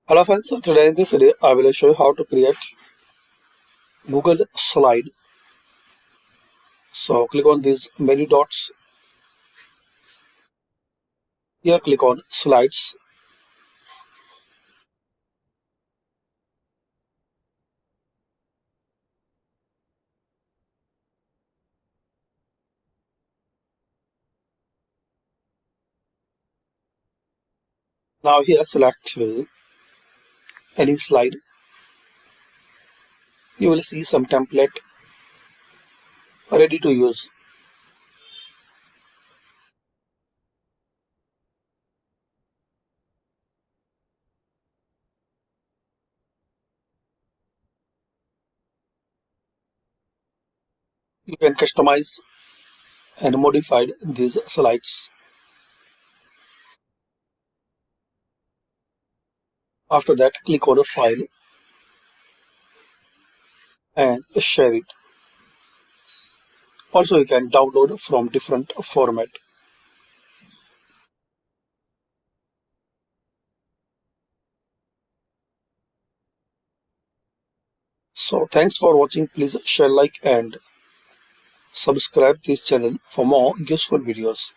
Hello friends, today in this video I will show you how to create Google slide. So click on these menu dots. Here click on slides. Now here select any slide. You will see some template ready to use. You can customize and modify these slides. After that click on a file and share it. Also you can download from different format. So thanks for watching. Please share, like and subscribe this channel for more useful videos.